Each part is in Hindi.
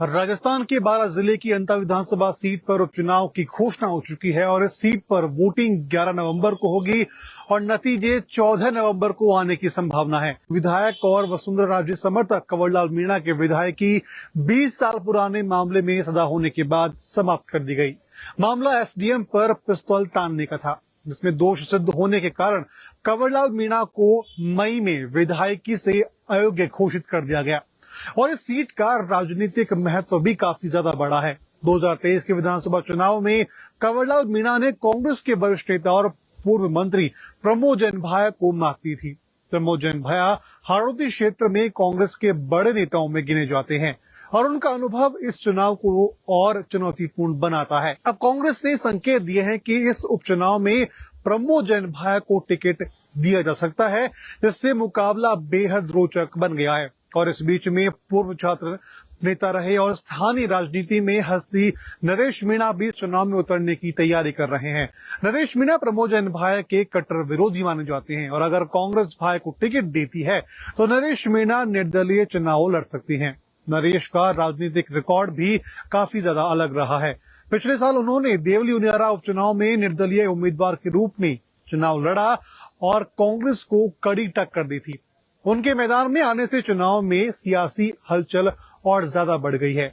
राजस्थान के बारां जिले की अंता विधानसभा सीट पर उपचुनाव की घोषणा हो चुकी है और इस सीट पर वोटिंग 11 नवंबर को होगी और नतीजे 14 नवंबर को आने की संभावना है। विधायक और वसुंधरा राजे समर्थक कंवरलाल मीणा के विधायक की 20 साल पुराने मामले में सजा होने के बाद समाप्त कर दी गई। मामला एसडीएम पर पिस्तौल तानने का था, जिसमें दोष सिद्ध होने के कारण कंवरलाल मीणा को मई में विधायकी से अयोग्य घोषित कर दिया गया और इस सीट का राजनीतिक महत्व भी काफी ज्यादा बड़ा है। 2023 के विधानसभा चुनाव में कंवरलाल मीणा ने कांग्रेस के वरिष्ठ नेता और पूर्व मंत्री प्रमोद जैन भाया को मात दी थी। प्रमोद जैन भाया हाड़ौती क्षेत्र में कांग्रेस के बड़े नेताओं में गिने जाते हैं और उनका अनुभव इस चुनाव को और चुनौतीपूर्ण बनाता है। अब कांग्रेस ने संकेत दिए हैं कि इस उपचुनाव में प्रमोद जैन भाया को टिकट दिया जा सकता है, जिससे मुकाबला बेहद रोचक बन गया है। और इस बीच में पूर्व छात्र नेता रहे और स्थानीय राजनीति में हस्ती नरेश मीणा भी चुनाव में उतरने की तैयारी कर रहे हैं। नरेश मीणा प्रमोद जैन भाया के कट्टर विरोधी माने जाते हैं और अगर कांग्रेस भाया को टिकट देती है तो नरेश मीणा निर्दलीय चुनाव लड़ सकती हैं। नरेश का राजनीतिक रिकॉर्ड भी काफी ज्यादा अलग रहा है। पिछले साल उन्होंने देवली उनियारा उपचुनाव में निर्दलीय उम्मीदवार के रूप में चुनाव लड़ा और कांग्रेस को कड़ी टक्कर दी थी। उनके मैदान में आने से चुनाव में सियासी हलचल और ज्यादा बढ़ गई है।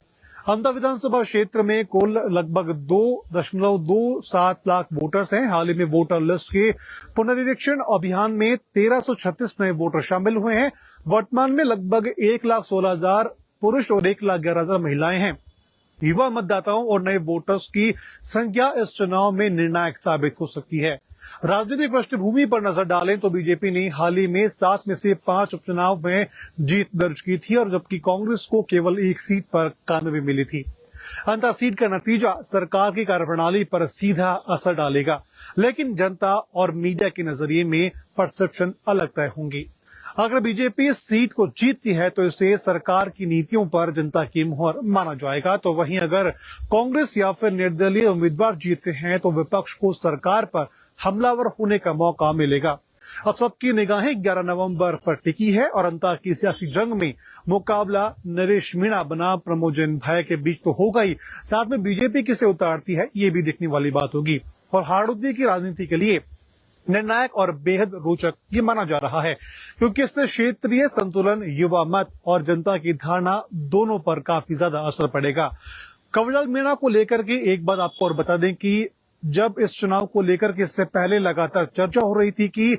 अंता विधानसभा क्षेत्र में कुल लगभग 2.27 लाख वोटर्स हैं। हाल ही में वोटर लिस्ट के पुनरीक्षण अभियान में 1336 नए वोटर शामिल हुए हैं। वर्तमान में लगभग 1,16,000 पुरुष और 1,11,000 महिलाएं हैं। युवा मतदाताओं और नए वोटर्स की संख्या इस चुनाव में निर्णायक साबित हो सकती है। राजनीतिक पृष्ठभूमि पर नजर डालें तो बीजेपी ने हाल ही में 7 में से 5 उपचुनाव में जीत दर्ज की थी और जबकि कांग्रेस को केवल एक सीट पर कामयाबी मिली थी। अंता सीट का नतीजा सरकार की कार्यप्रणाली पर सीधा असर डालेगा, लेकिन जनता और मीडिया के नजरिए में परसेप्शन अलग तय होंगी। अगर बीजेपी इस सीट को जीतती है तो इसे सरकार की नीतियों पर जनता की मुहर माना जाएगा, तो वहीं अगर कांग्रेस या फिर निर्दलीय उम्मीदवार जीतते हैं तो विपक्ष को सरकार पर हमलावर होने का मौका मिलेगा। अब सबकी निगाहें 11 नवंबर पर टिकी है और अंता की सियासी जंग में मुकाबला नरेश मीणा बना प्रमोद जैन भाया के बीच तो होगा ही, साथ में बीजेपी किसे उतारती है ये भी देखने वाली बात होगी और हाड़ौती की राजनीति के लिए निर्णायक और बेहद रोचक ये माना जा रहा है, क्योंकि इससे क्षेत्रीय संतुलन, युवा मत और जनता की धारणा दोनों पर काफी ज्यादा असर पड़ेगा। कंवरलाल मीणा को लेकर के एक बात आपको और बता दें कि जब इस चुनाव को लेकर के इससे पहले लगातार चर्चा हो रही थी कि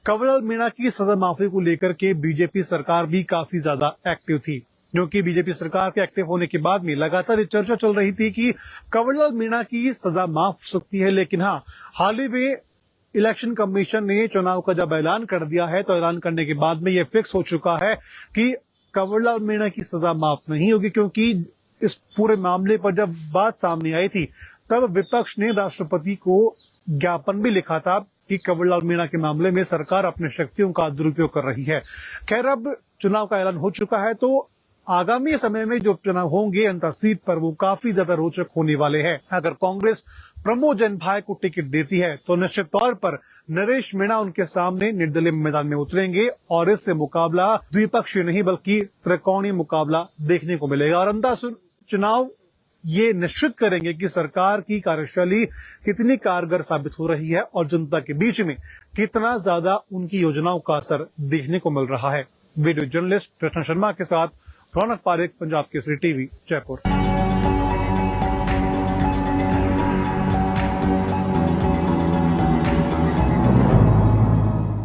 कंवरलाल मीणा की सजा माफी को लेकर के बीजेपी सरकार भी काफी ज्यादा एक्टिव थी, क्योंकि बीजेपी सरकार के एक्टिव होने के बाद में लगातार ये चर्चा चल रही थी कि कंवरलाल मीणा की सजा माफ हो सकती है। लेकिन हाँ, हाल ही में इलेक्शन कमीशन ने चुनाव का जब ऐलान कर दिया है तो ऐलान करने के बाद में यह फिक्स हो चुका है कि कंवरलाल मीणा की सजा माफ नहीं होगी, क्योंकि इस पूरे मामले पर जब बात सामने आई थी तब विपक्ष ने राष्ट्रपति को ज्ञापन भी लिखा था कि कंवरलाल मीणा के मामले में सरकार अपने शक्तियों का दुरुपयोग कर रही है। खैर, अब चुनाव का ऐलान हो चुका है तो आगामी समय में जो चुनाव होंगे अंता सीट पर वो काफी ज्यादा रोचक होने वाले हैं। अगर कांग्रेस प्रमोद जैन भाया को टिकट देती है तो निश्चित तौर पर नरेश मीणा उनके सामने निर्दलीय मैदान में उतरेंगे और इससे मुकाबला द्विपक्षीय नहीं बल्कि त्रिकोणीय मुकाबला देखने को मिलेगा और अंता चुनाव ये निश्चित करेंगे कि सरकार की कार्यशैली कितनी कारगर साबित हो रही है और जनता के बीच में कितना ज्यादा उनकी योजनाओं का असर देखने को मिल रहा है। वीडियो जर्नलिस्ट कृष्ण शर्मा के साथ रौनक पारेख, पंजाब केसरी टीवी, जयपुर।